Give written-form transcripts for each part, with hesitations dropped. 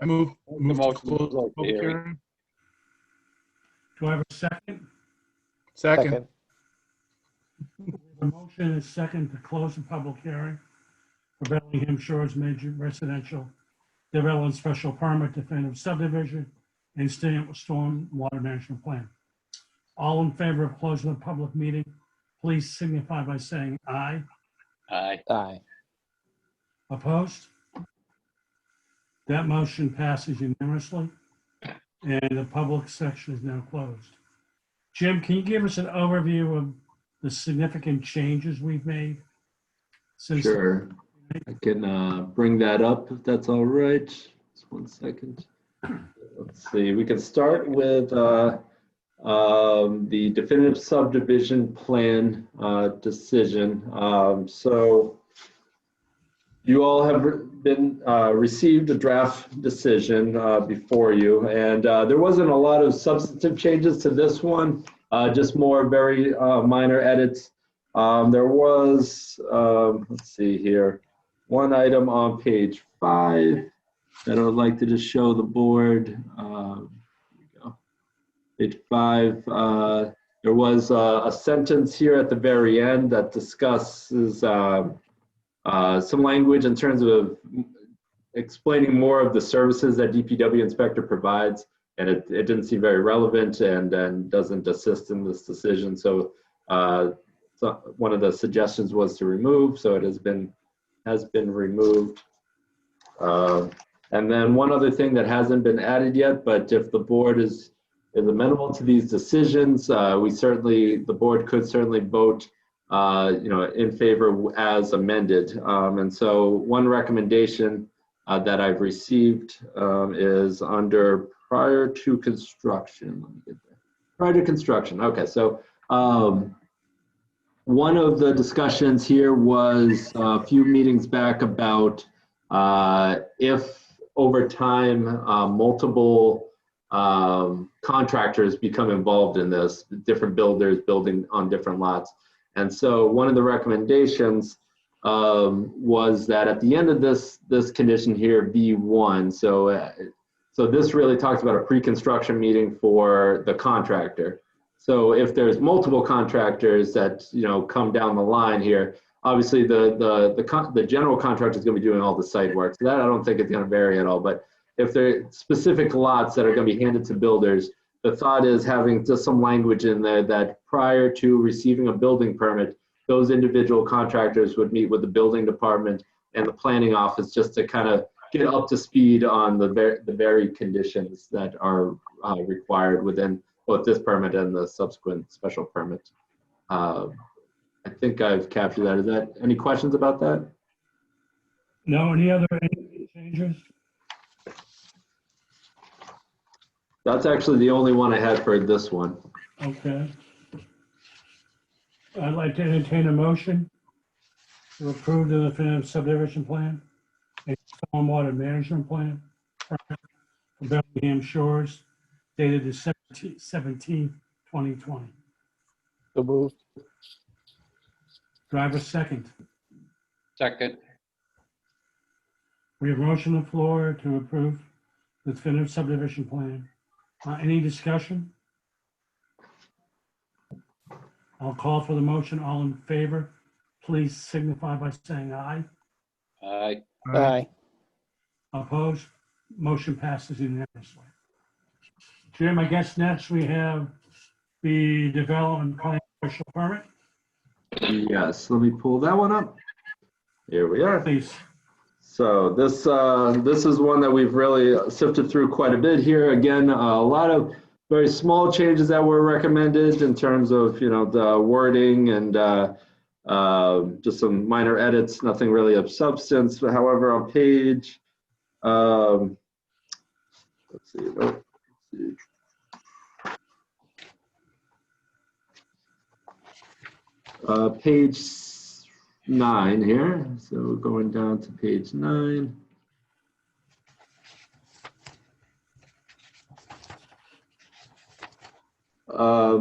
I move to motion to close close the the public hearing. hearing. Do I have a second? Second. A motion and a second to close the public hearing for Bellingham Shores Major Residential Development Special Permit Definitive Subdivision and Storm Water Management Plan. All in favor of closing the public meeting, please signify by saying aye. Aye. Aye. Opposed? That motion passes unanimously, and the public section is now closed. Jim, can you give us an overview of the significant changes we've made since? Sure. I can bring that up if that's all right. Just 1 second. Let's see. We can start with the definitive subdivision plan decision. So you all have been received a draft decision before you, and there wasn't a lot of substantive changes to this one, just more very minor edits. There was, let's see here, one item on page 5 that I would like to just show the board. Here we go. Page 5, there was a sentence here at the very end that discusses some language in terms of explaining more of the services that DPW inspector provides, and it didn't seem very relevant and doesn't assist in this decision. So one of the suggestions was to remove, so it has been removed. And then one other thing that hasn't been added yet, but if the board is amenable to these decisions, the board could certainly vote in favor as amended. And so one recommendation that I've received is under prior to construction. Let me get there. Prior to construction. Okay, so one of the discussions here was a few meetings back about if over time multiple contractors become involved in this, different builders building on different lots. And so one of the recommendations was that at the end of this condition here, B1, so this really talks about a pre-construction meeting for the contractor. So if there's multiple contractors that come down the line here, obviously the general contractor is going to be doing all the site work. So that I don't think it's going to vary at all. But if there are specific lots that are going to be handed to builders, the thought is having just some language in there that prior to receiving a building permit, those individual contractors would meet with the building department and the planning office just to kind of get up to speed on the varied conditions that are required within both this permit and the subsequent special permit. I think I've captured that. Is that any questions about that? No, any other changes? That's actually the only one I had for this one. Okay. I'd like to entertain a motion to approve the definitive subdivision plan and stormwater management plan for Bellingham Shores dated December 17, 2020. So moved. Do I have a second? Second. We have a motion on the floor to approve the definitive subdivision plan. Any discussion? I'll call for the motion. All in favor, please signify by saying aye. Aye. Aye. Opposed? Motion passes unanimously. Jim, I guess next we have the development plan special permit. Yes, let me pull that one up. Here we are. Please. So this is one that we've really sifted through quite a bit here. Again, a lot of very small changes that were recommended in terms of the wording and just some minor edits. Nothing really of substance. But however, on page let's see. Page 9 here. So going down to page 9.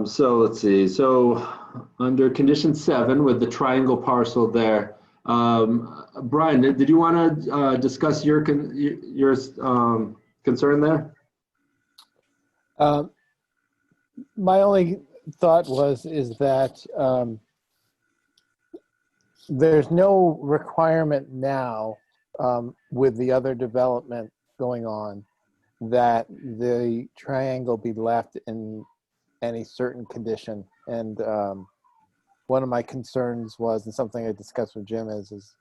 So let's see. So under condition 7 with the triangle parcel there, Brian, did you want to discuss your concern there? My only thought is that there's no requirement now with the other development going on that the triangle be left in any certain condition. And one of my concerns was, and something I discussed with Jim is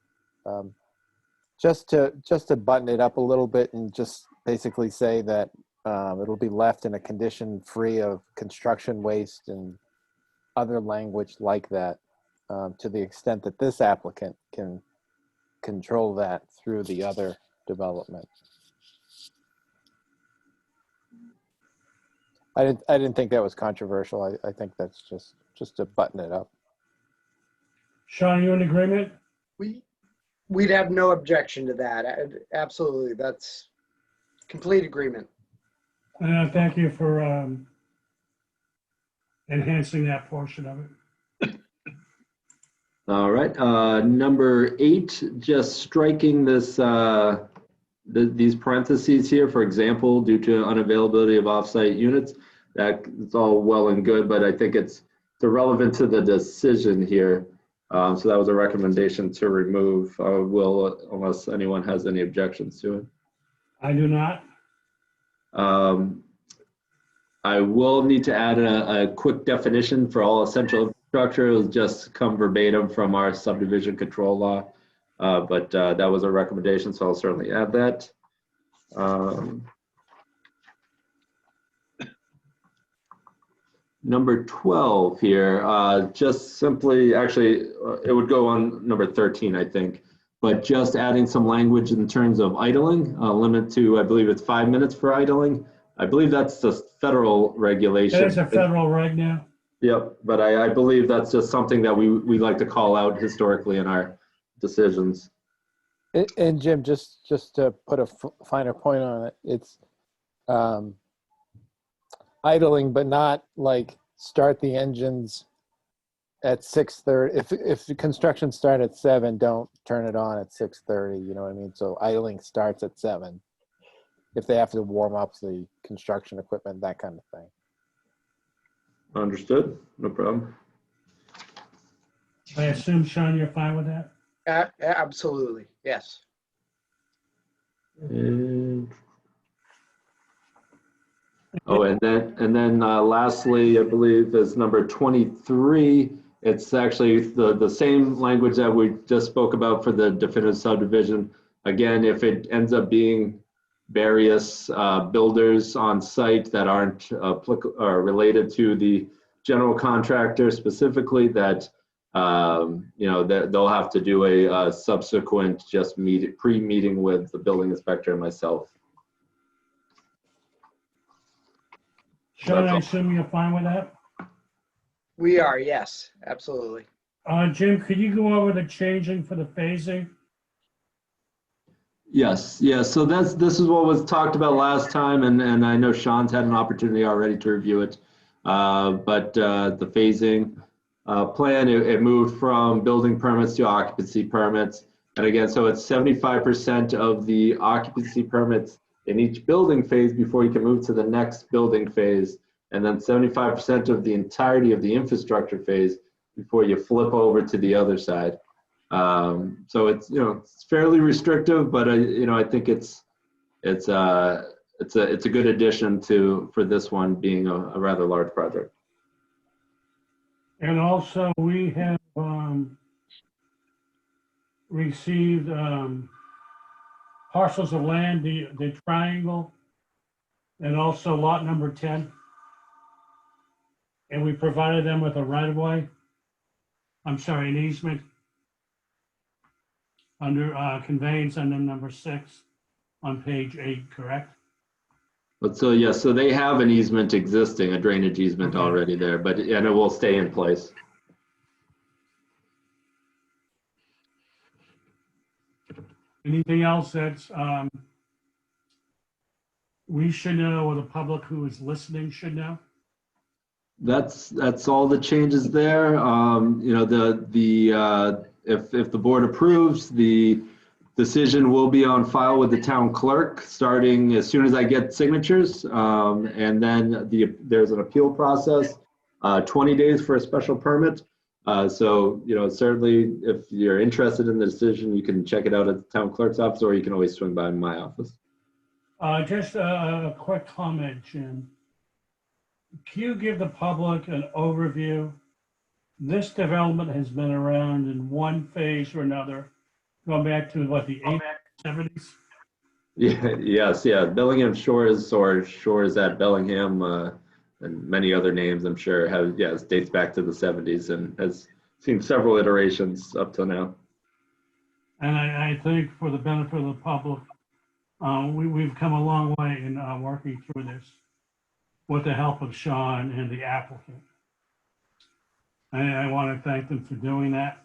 just to button it up a little bit and just basically say that it'll be left in a condition free of construction waste and other language like that, to the extent that this applicant can control that through the other development. I didn't think that was controversial. I think that's just to button it up. Sean, you in agreement? We'd have no objection to that. Absolutely. That's complete agreement. Thank you for enhancing that portion of it. All right, number 8, just striking this, these parentheses here, for example, due to unavailability of offsite units. That's all well and good, but I think it's irrelevant to the decision here. So that was a recommendation to remove. Unless anyone has any objections to it. I do not. I will need to add a quick definition for all essential infrastructure. It'll just come verbatim from our subdivision control law, but that was a recommendation, so I'll certainly add that. Number 12 here, just simply, actually, it would go on number 13, I think, but just adding some language in terms of idling, limit to, I believe it's 5 minutes for idling. I believe that's the federal regulation. That is a federal reg now. Yep, but I believe that's just something that we like to call out historically in our decisions. And Jim, just to put a finer point on it, it's idling, but not like start the engines at 6:30. If the construction start at 7, don't turn it on at 6:30. You know what I mean? So idling starts at 7. If they have to warm up the construction equipment, that kind of thing. Understood, no problem. I assume, Sean, you're fine with that? Absolutely. Yes. And then lastly, I believe is number 23. It's actually the same language that we just spoke about for the definitive subdivision. Again, if it ends up being various builders on site that aren't related to the general contractor specifically, that they'll have to do a subsequent pre-meeting with the building inspector and myself. Sean, I assume you're fine with that? We are. Yes. Absolutely. Jim, could you go over the changing for the phasing? Yes, so this is what was talked about last time, and I know Sean's had an opportunity already to review it. But the phasing plan, it moved from building permits to occupancy permits. And again, so it's 75% of the occupancy permits in each building phase before you can move to the next building phase. And then 75% of the entirety of the infrastructure phase before you flip over to the other side. So it's it's fairly restrictive, but I think it's a good addition for this one being a rather large project. And also, we have received parcels of land, the triangle, and also lot number 10. And we provided them with a right-of-way. I'm sorry, an easement under conveyance under number 6 on page 8, correct? But so they have an easement existing, a drainage easement already there, and it will stay in place. Anything else that's we should know, or the public who is listening should know? That's all the changes there. If the board approves, the decision will be on file with the town clerk starting as soon as I get signatures. And then there's an appeal process, 20 days for a special permit. So, certainly if you're interested in the decision, you can check it out at the town clerk's office, or you can always swing by my office. Just a quick comment, Jim. Can you give the public an overview? This development has been around in one phase or another, going back to what, the 70s? Yeah. Bellingham Shores, or Shores at Bellingham, and many other names, I'm sure, it dates back to the 70s and has seen several iterations up till now. And I think for the benefit of the public, we've come a long way in working through this with the help of Sean and the applicant. I want to thank them for doing that.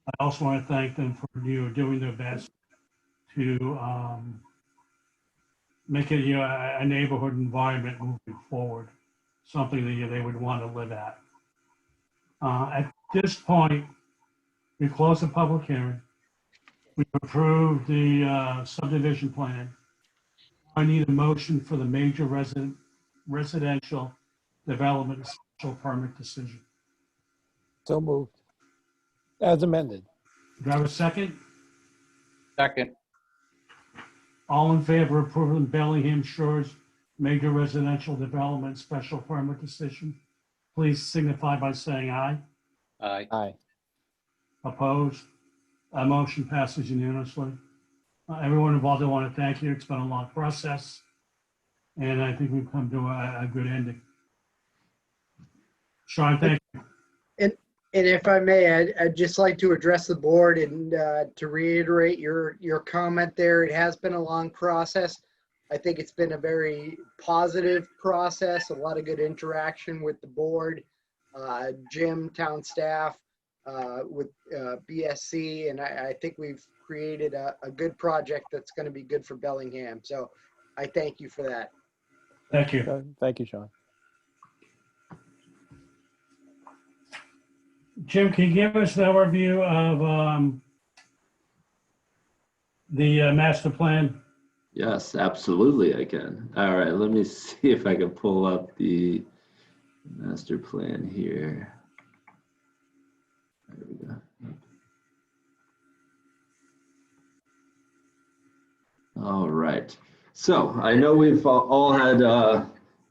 I also want to thank them for doing their best to make it a neighborhood environment moving forward, something that they would want to live at. At this point, we close the public hearing. We approve the subdivision plan. I need a motion for the major residential development special permit decision. So moved. As amended. Do I have a second? Second. All in favor of approving Bellingham Shores major residential development special permit decision, please signify by saying aye. Aye. Aye. Opposed? Motion passes unanimously. Everyone involved, I want to thank you. It's been a long process, and I think we've come to a good ending. Sean, thank you. And if I may, I'd just like to address the board and to reiterate your comment there. It has been a long process. I think it's been a very positive process, a lot of good interaction with the board, Jim, town staff, with BSC, and I think we've created a good project that's going to be good for Bellingham. So I thank you for that. Thank you. Thank you, Sean. Jim, can you give us an overview of the master plan? Yes, absolutely I can. All right, let me see if I can pull up the master plan here. There we go. All right. So I know we've all had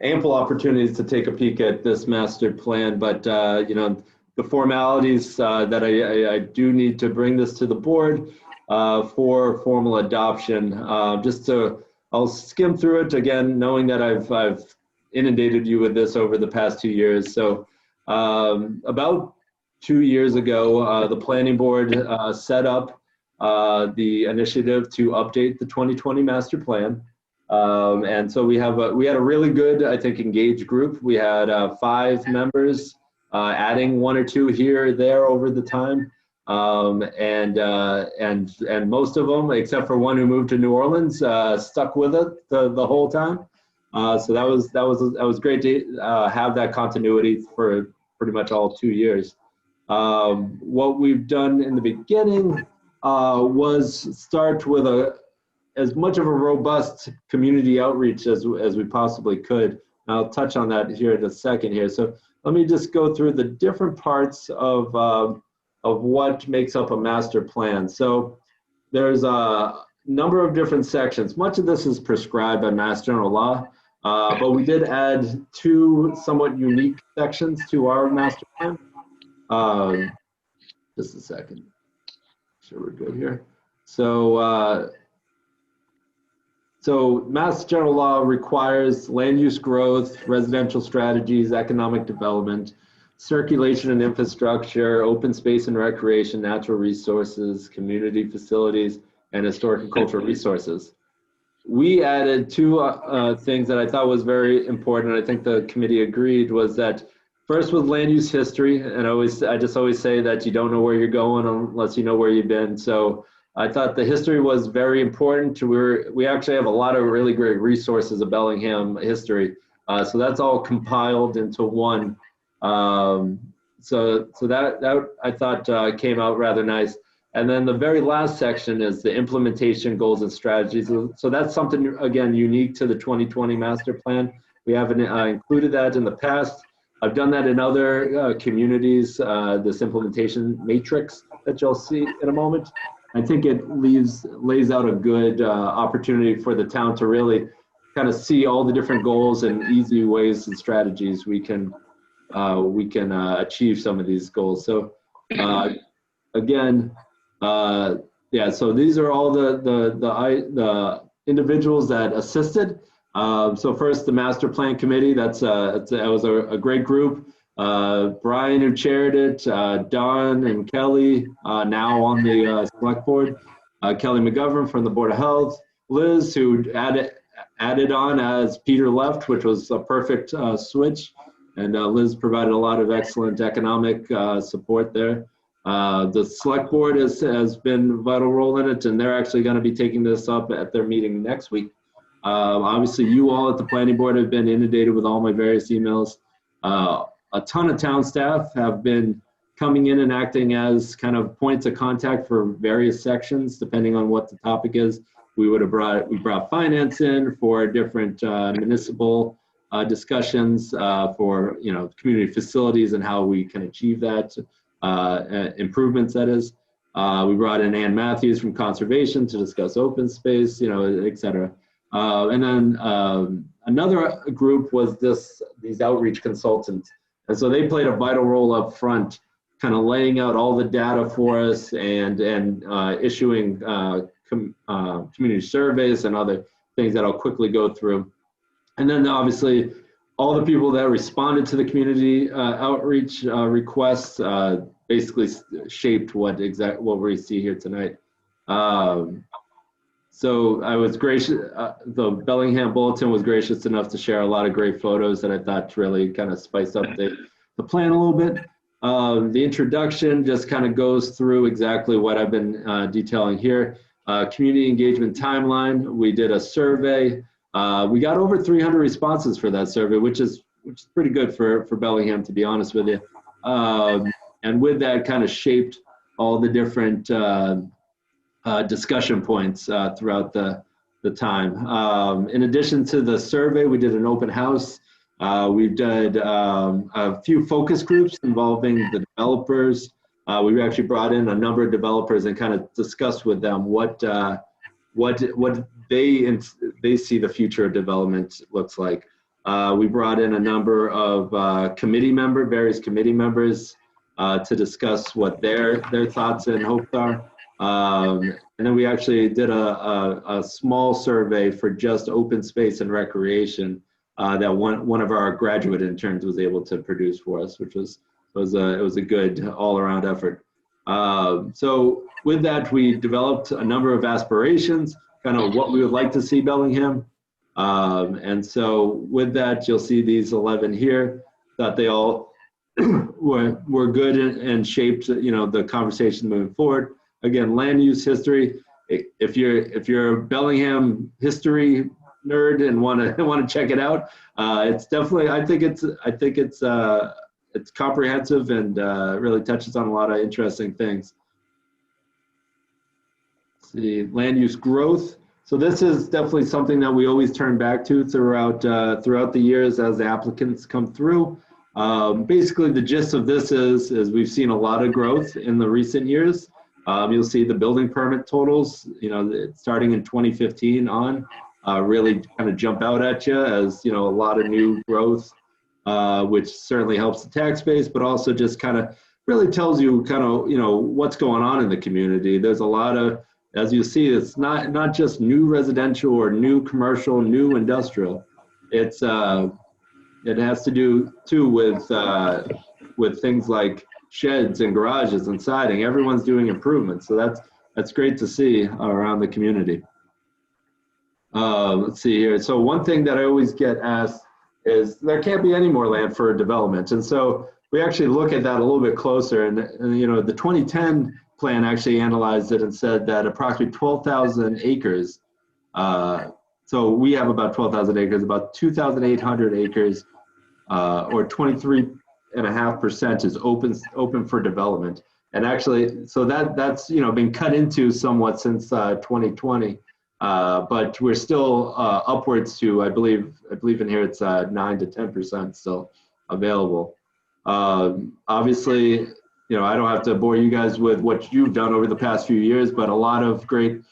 ample opportunities to take a peek at this master plan, but the formalities that I do need to bring this to the board for formal adoption. I'll skim through it again, knowing that I've inundated you with this over the past 2 years. So about 2 years ago, the planning board set up the initiative to update the 2020 master plan. And so we had a really good, I think, engaged group. We had 5 members, adding 1 or 2 here or there over the time. And most of them, except for one who moved to New Orleans, stuck with it the whole time. So that was great to have that continuity for pretty much all 2 years. What we've done in the beginning was start with as much of a robust community outreach as we possibly could. I'll touch on that here in a second here. So let me just go through the different parts of what makes up a master plan. So there's a number of different sections. Much of this is prescribed by Mass General Law, but we did add 2 somewhat unique sections to our master plan. Just a second. Sure we're good here. So Mass General Law requires land use growth, residential strategies, economic development, circulation and infrastructure, open space and recreation, natural resources, community facilities, and historic and cultural resources. We added 2 things that I thought was very important, and I think the committee agreed, was that first was land use history, and I just always say that you don't know where you're going unless you know where you've been. So I thought the history was very important. We actually have a lot of really great resources of Bellingham history. So that's all compiled into one. So that I thought came out rather nice. And then the very last section is the implementation goals and strategies. So that's something, again, unique to the 2020 master plan. We haven't included that in the past. I've done that in other communities, this implementation matrix that you'll see in a moment. I think it lays out a good opportunity for the town to really kind of see all the different goals and easy ways and strategies we can achieve some of these goals. So again, yeah, so these are all the individuals that assisted. So first, the master plan committee. That was a great group. Brian, who chaired it, Don and Kelly, now on the select board. Kelly McGovern from the Board of Health. Liz, who added on as Peter left, which was a perfect switch. And Liz provided a lot of excellent economic support there. The select board has been a vital role in it, and they're actually going to be taking this up at their meeting next week. Obviously, you all at the planning board have been inundated with all my various emails. A ton of town staff have been coming in and acting as kind of points of contact for various sections, depending on what the topic is. We brought finance in for different municipal discussions for community facilities and how we can achieve that. Improvements, that is. We brought in Ann Matthews from Conservation to discuss open space, et cetera. And then another group was these outreach consultants. And so they played a vital role up front, kind of laying out all the data for us and issuing community surveys and other things that I'll quickly go through. And then obviously all the people that responded to the community outreach requests basically shaped what we see here tonight. So I was gracious, the Bellingham Bulletin was gracious enough to share a lot of great photos that I thought really kind of spiced up the plan a little bit. The introduction just kind of goes through exactly what I've been detailing here. Community engagement timeline, we did a survey. We got over 300 responses for that survey, which is pretty good for Bellingham, to be honest with you. And with that kind of shaped all the different discussion points throughout the time. In addition to the survey, we did an open house. We did a few focus groups involving the developers. We actually brought in a number of developers and kind of discussed with them what they see the future of development looks like. We brought in a number of various committee members to discuss what their thoughts and hopes are. And then we actually did a small survey for just open space and recreation that one of our graduate interns was able to produce for us, which was a good all-around effort. So with that, we developed a number of aspirations, kind of what we would like to see Bellingham. And so with that, you'll see these 11 here, that they all were good and shaped, the conversation moving forward. Again, land use history. If you're a Bellingham history nerd and want to check it out, it's definitely, I think it's comprehensive and really touches on a lot of interesting things. Let's see, land use growth. So this is definitely something that we always turn back to throughout the years as the applicants come through. Basically, the gist of this is we've seen a lot of growth in the recent years. You'll see the building permit totals, starting in 2015 on, really kind of jump out at you as, a lot of new growth, which certainly helps the tax base, but also just kind of really tells you kind of, what's going on in the community. There's a lot of, as you see, it's not just new residential or new commercial, new industrial. It's, it has to do too with things like sheds and garages and siding. Everyone's doing improvements, so that's great to see around the community. Let's see here. So one thing that I always get asked is there can't be any more land for development, and so we actually look at that a little bit closer. And the 2010 plan actually analyzed it and said that approximately 12,000 acres. So we have about 12,000 acres, about 2,800 acres, or 23.5% is open for development. And actually, so that's been cut into somewhat since 2020, but we're still upwards to I believe in here it's 9 to 10% still available. Obviously, I don't have to bore you guys with what you've done over the past few years, but a lot of great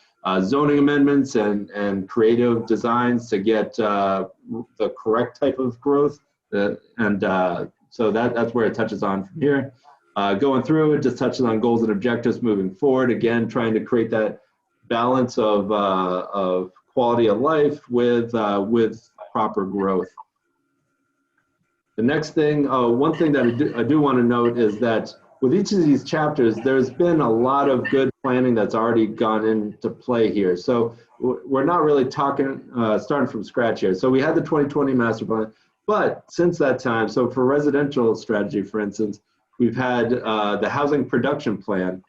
zoning amendments and creative designs to get the correct type of growth. So that's where it touches on from here. Going through it just touches on goals and objectives moving forward. Again, trying to create that balance of quality of life with proper growth. The next thing, one thing that I do want to note is that with each of these chapters, there's been a lot of good planning that's already gone into play here. So we're not really talking, starting from scratch here. So we had the 2020 master plan, but since that time, so for residential strategy, for instance, we've had the housing production plan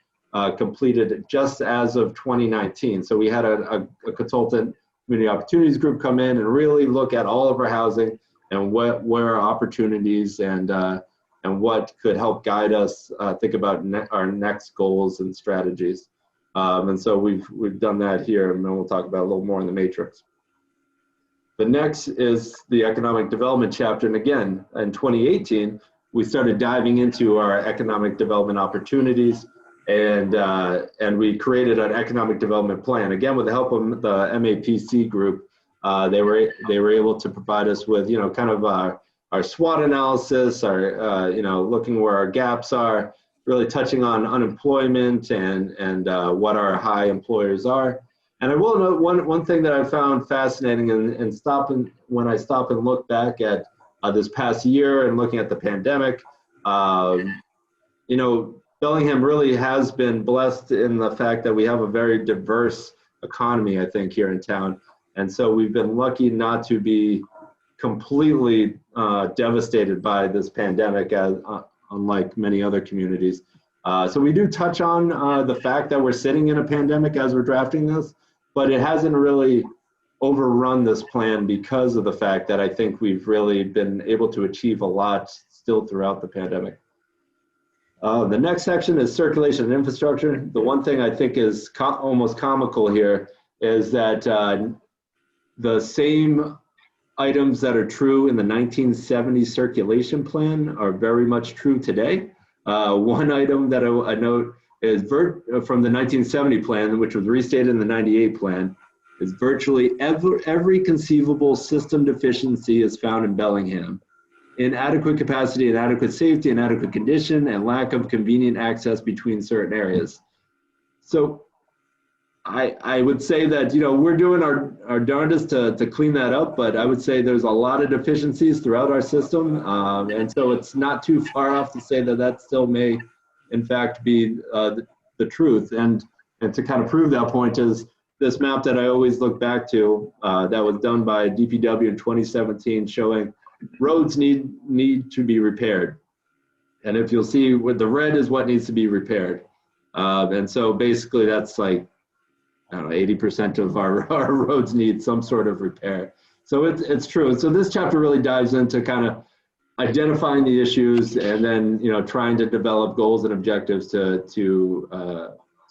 completed just as of 2019. So we had a consultant community opportunities group come in and really look at all of our housing and where are opportunities and what could help guide us think about our next goals and strategies. And so we've done that here, and then we'll talk about a little more in the matrix. The next is the economic development chapter. And again, in 2018, we started diving into our economic development opportunities, and we created an economic development plan. Again, with the help of the MAPC group, they were able to provide us with kind of our SWOT analysis, our looking where our gaps are, really touching on unemployment and what our high employers are. And I will note one thing that I found fascinating and when I stop and look back at this past year and looking at the pandemic, Bellingham really has been blessed in the fact that we have a very diverse economy, I think, here in town. And so we've been lucky not to be completely devastated by this pandemic, unlike many other communities. So we do touch on the fact that we're sitting in a pandemic as we're drafting this, but it hasn't really overrun this plan because of the fact that I think we've really been able to achieve a lot still throughout the pandemic. The next section is circulation and infrastructure. The one thing I think is almost comical here is that the same items that are true in the 1970 circulation plan are very much true today. One item that I note is from the 1970 plan, which was restated in the 98 plan, is virtually every conceivable system deficiency is found in Bellingham. Inadequate capacity, inadequate safety, inadequate condition, and lack of convenient access between certain areas. So I would say that we're doing our darndest to clean that up, but I would say there's a lot of deficiencies throughout our system, and so it's not too far off to say that still may, in fact, be the truth. And to kind of prove that point is this map that I always look back to that was done by DPW in 2017, showing roads need to be repaired. And if you'll see, with the red is what needs to be repaired, and so basically that's like, I don't know, 80% of our roads need some sort of repair. So it's true. So this chapter really dives into kind of identifying the issues and then trying to develop goals and objectives to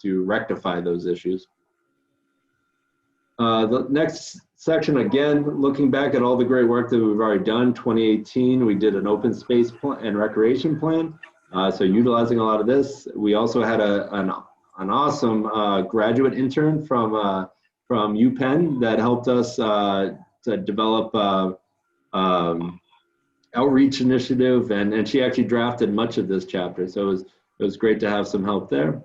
rectify those issues. The next section, again, looking back at all the great work that we've already done. 2018, we did an open space and recreation plan. So utilizing a lot of this. We also had an awesome graduate intern from UPenn that helped us to develop outreach initiative, and she actually drafted much of this chapter. So it was great to have some help there.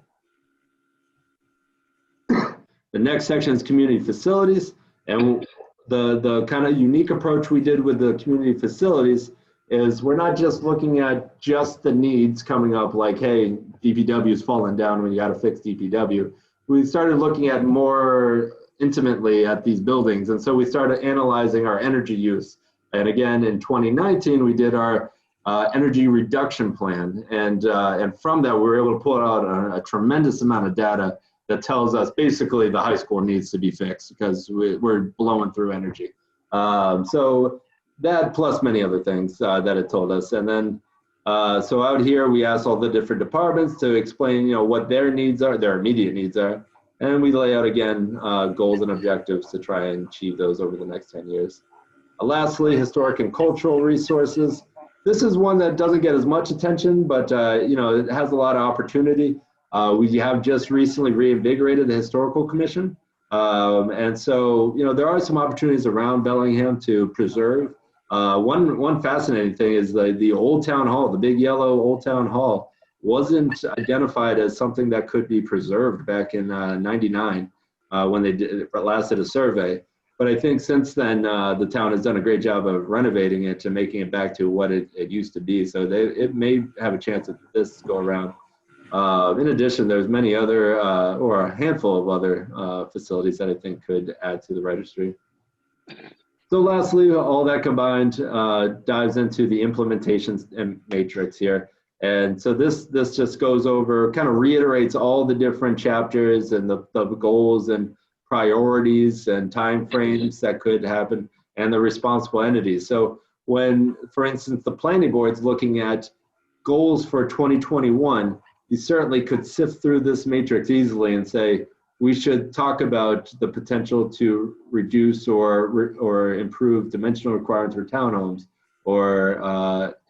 The next section is community facilities, and the kind of unique approach we did with the community facilities is we're not just looking at just the needs coming up like, hey, DPW is falling down when you got to fix DPW. We started looking at more intimately at these buildings, and so we started analyzing our energy use. And again, in 2019, we did our energy reduction plan, and from that, we were able to pull out a tremendous amount of data that tells us basically the high school needs to be fixed because we're blowing through energy. So that plus many other things that it told us. And then So out here, we ask all the different departments to explain, what their needs are, their immediate needs are, and we lay out again goals and objectives to try and achieve those over the next 10 years. Lastly, historic and cultural resources. This is one that doesn't get as much attention, but it has a lot of opportunity. We have just recently reinvigorated the Historical Commission. And so, there are some opportunities around Bellingham to preserve. One fascinating thing is the Old Town Hall, the big yellow Old Town Hall, wasn't identified as something that could be preserved back in '99 when they last did a survey. But I think since then, the town has done a great job of renovating it and making it back to what it used to be. So it may have a chance at this go around. In addition, there's many other, or a handful of other facilities that I think could add to the registry. So lastly, all that combined dives into the implementations and matrix here. And so this just goes over, kind of reiterates all the different chapters and the goals and priorities and timeframes that could happen and the responsible entities. So when, for instance, the planning board's looking at goals for 2021, you certainly could sift through this matrix easily and say, we should talk about the potential to reduce or improve dimensional requirements for townhomes, or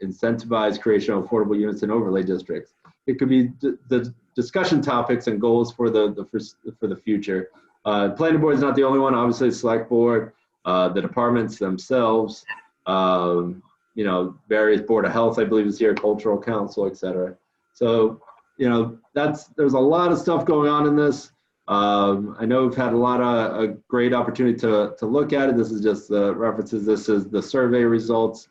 incentivize creation of affordable units in overlay districts. It could be the discussion topics and goals for the future. Planning board is not the only one. Obviously, the select board, the departments themselves, various board of health, I believe, is here, cultural council, et cetera. So, there's a lot of stuff going on in this. I know we've had a lot of a great opportunity to look at it. This is just the references. This is the survey results.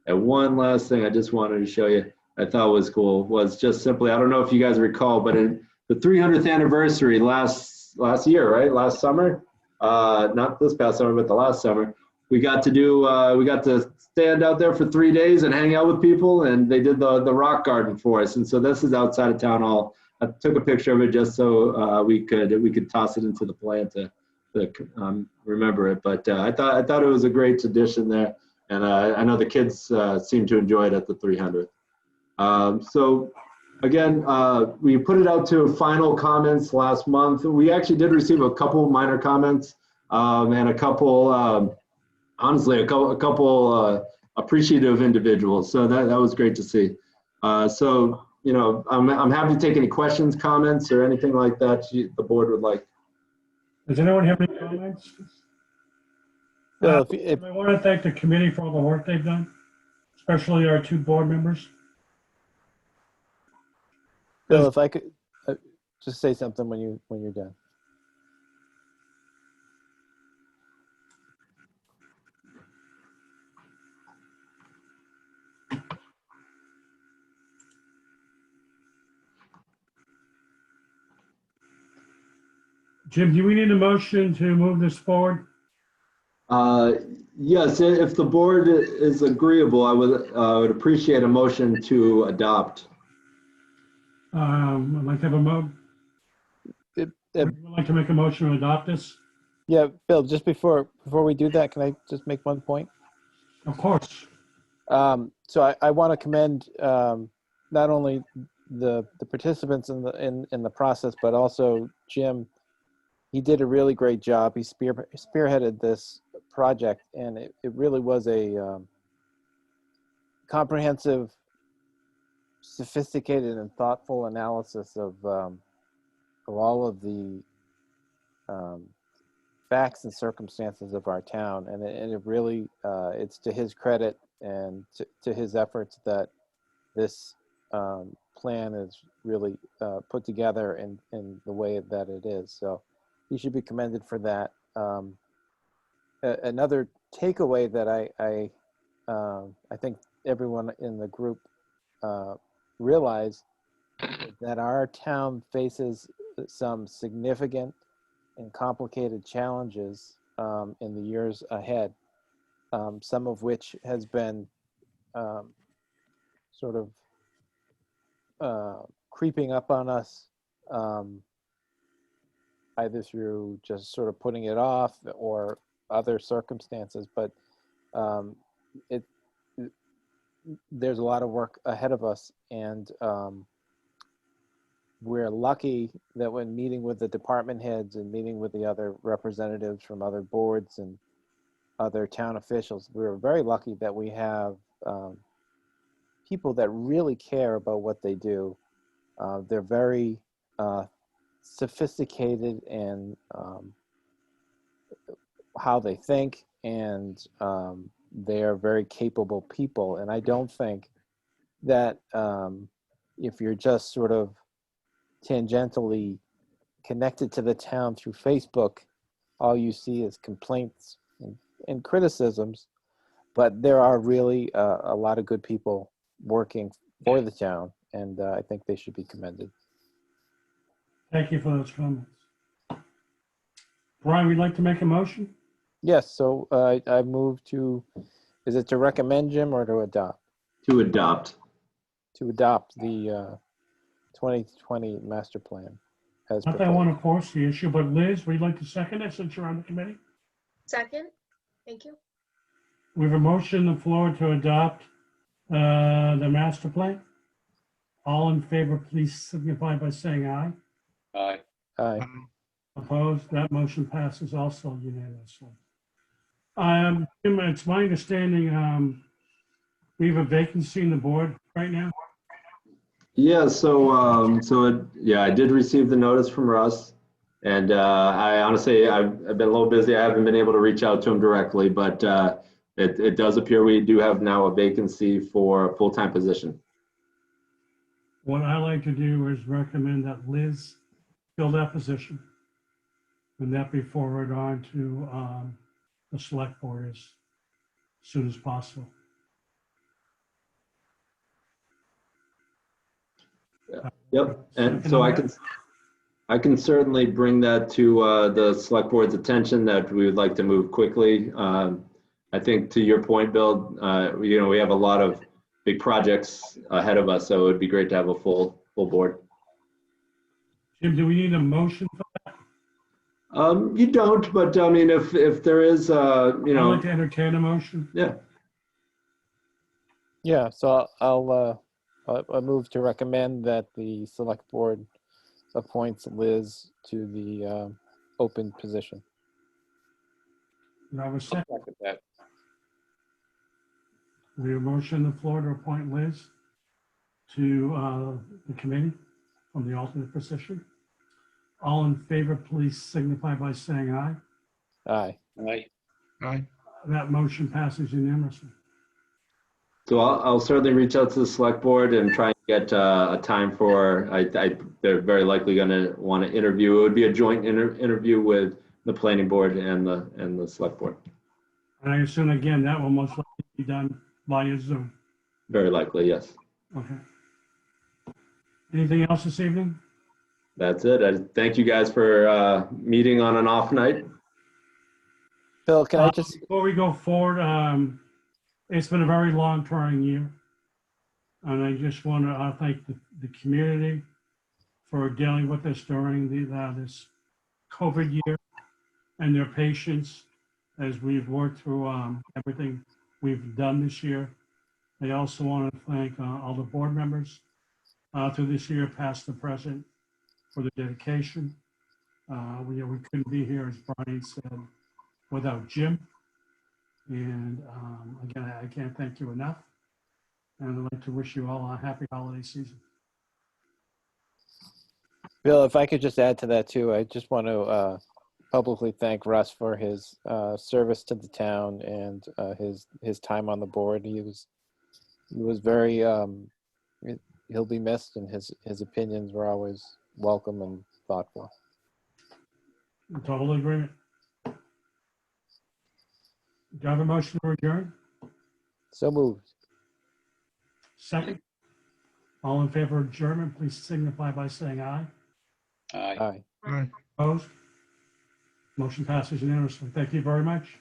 And one last thing I just wanted to show you I thought was cool was just simply, I don't know if you guys recall, but in the 300th anniversary last year, right? Last summer, not this past summer, but the last summer, we got to stand out there for 3 days and hang out with people, and they did the rock garden for us. And so this is outside of town hall. I took a picture of it just so we could toss it into the plan to remember it. But I thought it was a great tradition there, and I know the kids seem to enjoy it at the 300th. So again, we put it out to final comments last month. We actually did receive a couple minor comments and a couple, honestly, a couple appreciative individuals. So that was great to see. So. I'm happy to take any questions, comments, or anything like that the board would like. Does anyone have any comments? Bill, I want to thank the committee for all the work they've done, especially our two board members. Bill, if I could just say something when you're done. Jim, do we need a motion to move this forward? Yes, if the board is agreeable, I would appreciate a motion to adopt. I'd like to have would you like to make a motion to adopt this? Yeah, Bill, just before we do that, can I just make one point? Of course. So I want to commend not only the participants in the process, but also Jim. He did a really great job. He spearheaded this project, and it really was a comprehensive, sophisticated, and thoughtful analysis of all of the facts and circumstances of our town, and it really it's to his credit and to his efforts that this plan is really put together in the way that it is. So he should be commended for that. Another takeaway that I think everyone in the group realize is that our town faces some significant and complicated challenges in the years ahead, some of which has been sort of creeping up on us, either through just sort of putting it off or other circumstances. But there's a lot of work ahead of us, and we're lucky that when meeting with the department heads and meeting with the other representatives from other boards and other town officials, we're very lucky that we have people that really care about what they do. They're very sophisticated in how they think, and they are very capable people. And I don't think that if you're just sort of tangentially connected to the town through Facebook, all you see is complaints and criticisms. But there are really a lot of good people working for the town, and I think they should be commended. Thank you for those comments. Brian, we'd like to make a motion? Yes, so I move to, is it to recommend, Jim, or to adopt? To adopt. To adopt the 2020 master plan as Not that I want proposed. to force the issue, but Liz, would you like to second it since you're on the committee? Second, thank you. We have a motion on the floor to adopt the master plan. All in favor, please signify by saying aye. Aye. Aye. Opposed? That motion passes also unanimously. Jim, it's my understanding we have a vacancy in the board right now. Yeah, yeah, I did receive the notice from Russ. And I honestly, I've been a little busy. I haven't been able to reach out to him directly, but it does appear we do have now a vacancy for a full-time position. What I like to do is recommend that Liz fill that position, and that be forwarded on to the select board as soon as possible. Yep, and so I can certainly bring that to the select board's attention that we would like to move quickly. I think to your point, Bill, we have a lot of big projects ahead of us, so it would be great to have a full board. Jim, do we need a motion for that? You don't, but I mean, if there is, I'd like to entertain a motion. yeah. Yeah, so I'll move to recommend that the select board appoints Liz to the open position. Do I have a second? Second that. We have a motion on the floor to appoint Liz to the committee from the alternate position. All in favor, please signify by saying aye. Aye. Aye. Aye. That motion passes unanimously. So I'll certainly reach out to the select board and try and get a time for, they're very likely going to want to interview. It would be a joint interview with the planning board and the select board. And I assume, again, that will most likely be done via Zoom. Very likely, yes. Okay. Anything else this evening? That's it. I thank you guys for meeting on an off night. Bill, can I just, Before we go forward, it's been a very long, trying year. And I just want to thank the community for dealing with us during this COVID year and their patience as we've worked through everything we've done this year. I also want to thank all the board members through this year, past and present, for the dedication. We couldn't be here, as Brian said, without Jim. And again, I can't thank you enough. And I'd like to wish you all a happy holiday season. Bill, if I could just add to that too, I just want to publicly thank Russ for his service to the town and his time on the board. He was very, he'll be missed, and his opinions were always welcome and thoughtful. Total agreement. Do I have a motion to adjourn? So moved. Second. All in favor of adjournment, please signify by saying aye. Aye. Aye. Aye. Opposed? Motion passes unanimously. Thank you very much.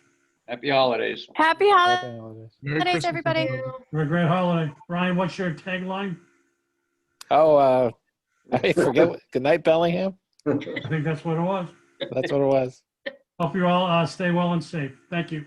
Happy holidays. Happy Happy holidays, holidays. Merry Christmas, everybody. Have a great holiday. Brian, what's your tagline? Oh, I forget. Good night, Bellingham. I think that's what it was. That's what it was. Hope you all stay well and safe. Thank you.